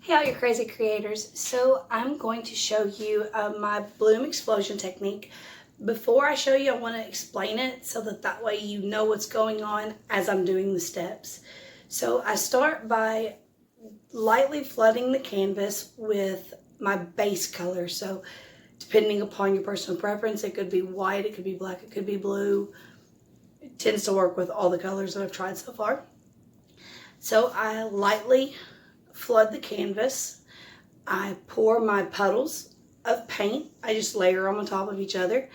Hey all you crazy creators. So I'm going to show you my bloom explosion technique. Before I show you, I want to explain it so that way you know what's going on as I'm doing the steps. So I start by lightly flooding the canvas with my base color. So depending upon your personal preference, it could be white, it could be black, it could be blue. It tends to work with all the colors that I've tried so far. So I lightly flood the canvas. I pour my puddles of paint. I just layer them on top of each other.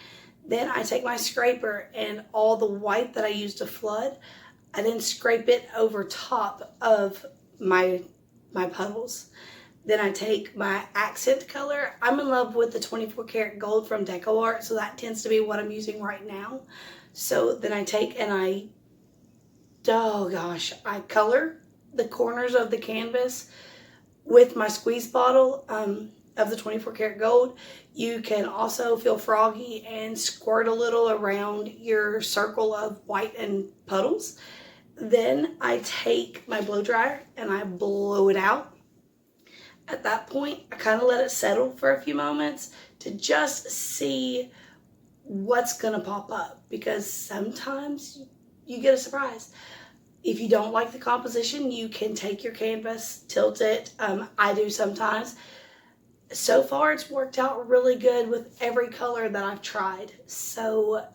Then I take my scraper and all the white that I used to flood, I then scrape it over top of my puddles. Then I take my accent color. I'm in love with the 24 karat gold from DecoArt, so that tends to be what I'm using right now. So then I take and I color the corners of the canvas with my squeeze bottle of the 24 karat gold. You can also feel froggy and squirt a little around your circle of white and puddles. Then I take my blow dryer and I blow it out. At that point, I kind of let it settle for a few moments to just see what's gonna pop up, because sometimes you get a surprise. If you don't like the composition, you can take your canvas, tilt it. I do sometimes. So far, it's worked out really good with every color that I've tried. So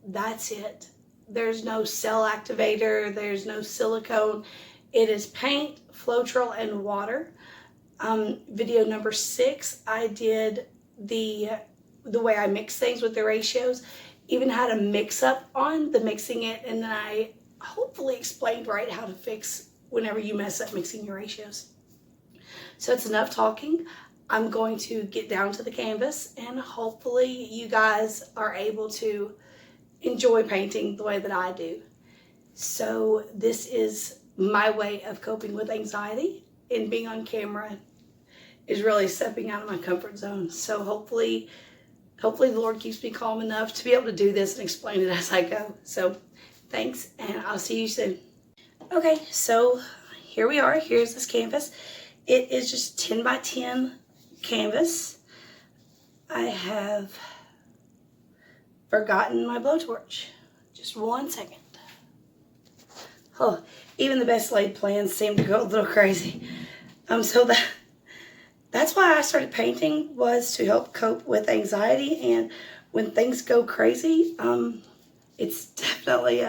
that's it. There's no cell activator. There's no silicone. It is paint, Floetrol, and water. Video number 6, I did the way I mix things with the ratios. Even had a mix up on the mixing it, and then I hopefully explained right how to fix whenever you mess up mixing your ratios. So it's enough talking. I'm going to get down to the canvas, and hopefully you guys are able to enjoy painting the way that I do. So this is my way of coping with anxiety, and being on camera is really stepping out of my comfort zone. So hopefully the Lord keeps me calm enough to be able to do this and explain it as I go. So thanks, and I'll see you soon. Okay, so here we are. Here's this canvas. It is just 10 by 10 canvas. I have forgotten my blowtorch. Just 1 second. Oh, even the best laid plans seem to go a little crazy. So that's why I started painting, was to help cope with anxiety. And when things go crazy, it's definitely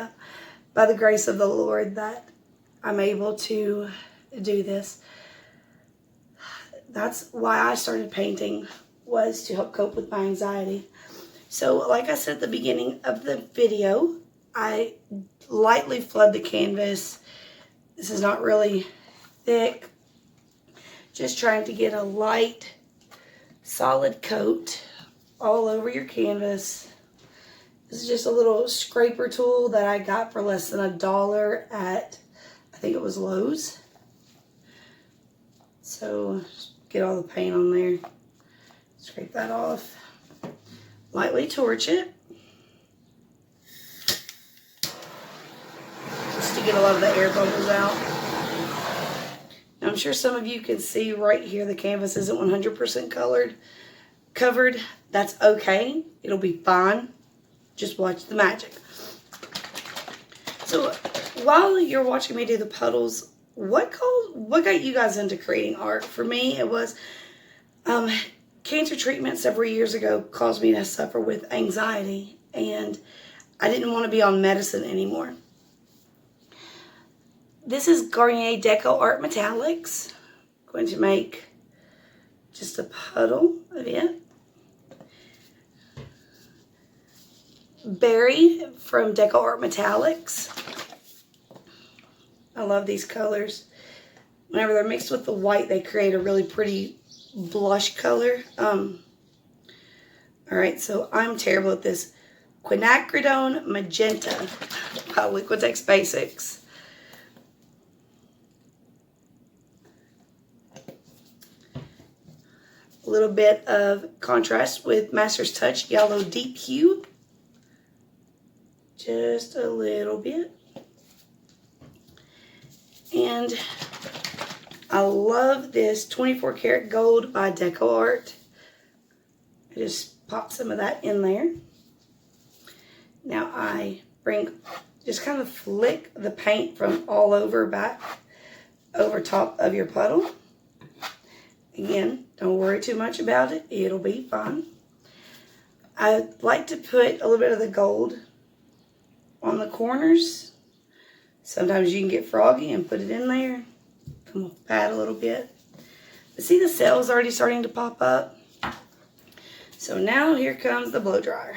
by the grace of the Lord that I'm able to do this. That's why I started painting, was to help cope with my anxiety. So like I said at the beginning of the video, I lightly flood the canvas. This is not really thick. Just trying to get a light, solid coat all over your canvas. This is just a little scraper tool that I got for less than $1 at, I think it was Lowe's. So get all the paint on there. Scrape that off. Lightly torch it. Just to get a lot of the air bubbles out. Now I'm sure some of you can see right here the canvas isn't 100% covered. That's okay. It'll be fine. Just watch the magic. So while you're watching me do the puddles, what got you guys into creating art? For me, it was cancer treatment several years ago caused me to suffer with anxiety, and I didn't want to be on medicine anymore. This is Garnet DecoArt Metallics. I'm going to make just a puddle of it. Berry from DecoArt Metallics. I love these colors. Whenever they're mixed with the white, they create a really pretty blush color. Alright, so I'm terrible at this. Quinacridone Magenta by Liquitex Basics. A little bit of contrast with Master's Touch Yellow Deep Hue. Just a little bit. And I love this 24 karat gold by DecoArt. I just pop some of that in there. Now I just kind of flick the paint from all over back over top of your puddle. Again, don't worry too much about it. It'll be fine. I like to put a little bit of the gold on the corners. Sometimes you can get froggy and put it in there. I'm going to pat a little bit. But see, the cells already starting to pop up. So now here comes the blow dryer.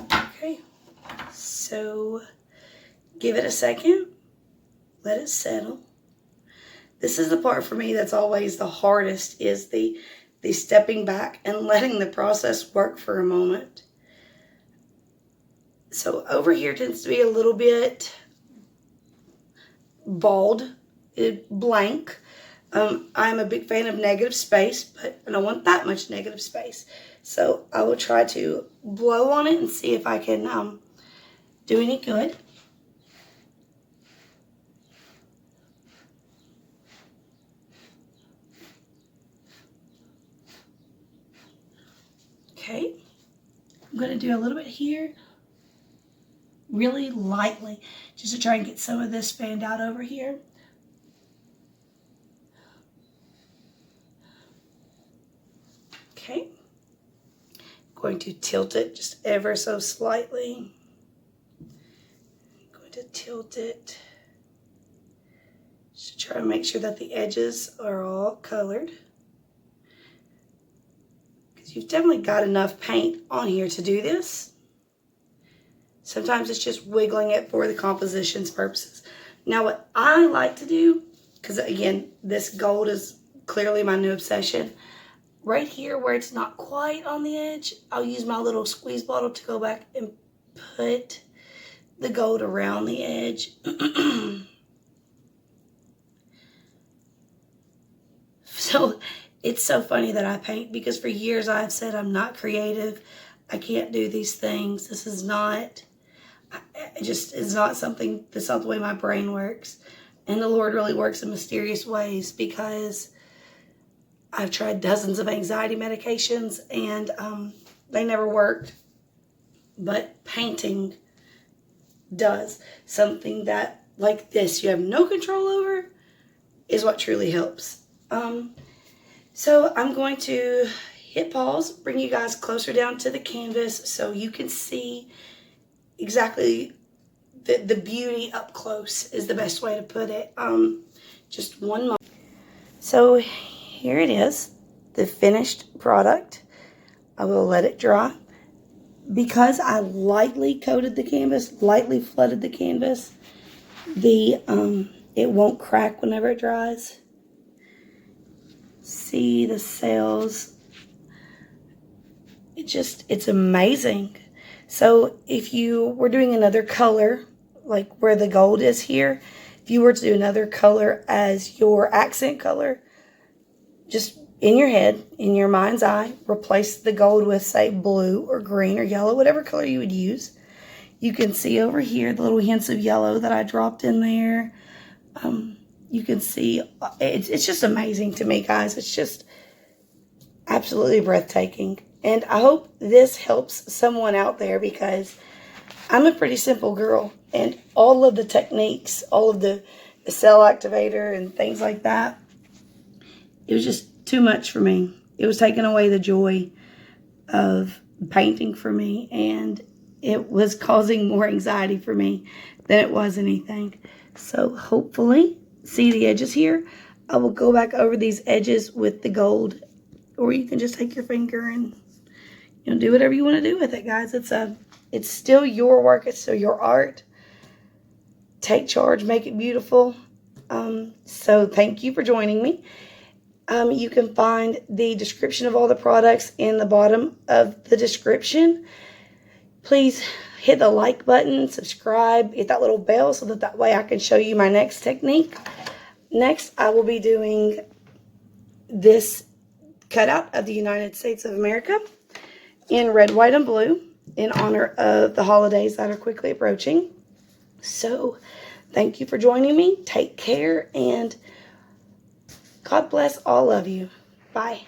Okay, so give it a second, let it settle. This is the part for me that's always the hardest, is the stepping back and letting the process work for a moment. So over here tends to be a little bit bald, blank. I'm a big fan of negative space, but I don't want that much negative space. So I will try to blow on it and see if I can do any good. Okay, I'm going to do a little bit here, really lightly, just to try and get some of this fanned out over here. Okay, going to tilt it just ever so slightly. Going to tilt it just to try and make sure that the edges are all colored. You've definitely got enough paint on here to do this. Sometimes it's just wiggling it for the composition's purposes. Now what I like to do, because again, this gold is clearly my new obsession. Right here where it's not quite on the edge, I'll use my little squeeze bottle to go back and put the gold around the edge. So it's so funny that I paint, because for years I've said I'm not creative. I can't do these things. This is not, it's not something, that's not the way my brain works. And the Lord really works in mysterious ways, because I've tried dozens of anxiety medications and they never worked. But painting does. Something that, like this, you have no control over, is what truly helps. So I'm going to hit pause, bring you guys closer down to the canvas so you can see exactly the beauty up close is the best way to put it. Just one moment. So here it is, the finished product. I will let it dry. Because I lightly coated the canvas, lightly flooded the canvas, it won't crack whenever it dries. See the cells. It's amazing. So if you were doing another color, like where the gold is here, if you were to do another color as your accent color, just in your head, in your mind's eye, replace the gold with, say, blue or green or yellow, whatever color you would use. You can see over here the little hints of yellow that I dropped in there. You can see, it's just amazing to me, guys. It's just absolutely breathtaking. And I hope this helps someone out there, because I'm a pretty simple girl. And all of the techniques, all of the cell activator and things like that, it was just too much for me. It was taking away the joy of painting for me. And it was causing more anxiety for me than it was anything. So hopefully, see the edges here? I will go back over these edges with the gold, or you can just take your finger and do whatever you want to do with it, guys. It's still your work. It's still your art. Take charge. Make it beautiful. So thank you for joining me. You can find the description of all the products in the bottom of the description. Please hit the like button, subscribe, hit that little bell so that way I can show you my next technique. Next, I will be doing this cutout of the United States of America in red, white, and blue in honor of the holidays that are quickly approaching. So, thank you for joining me. Take care, and God bless all of you. Bye.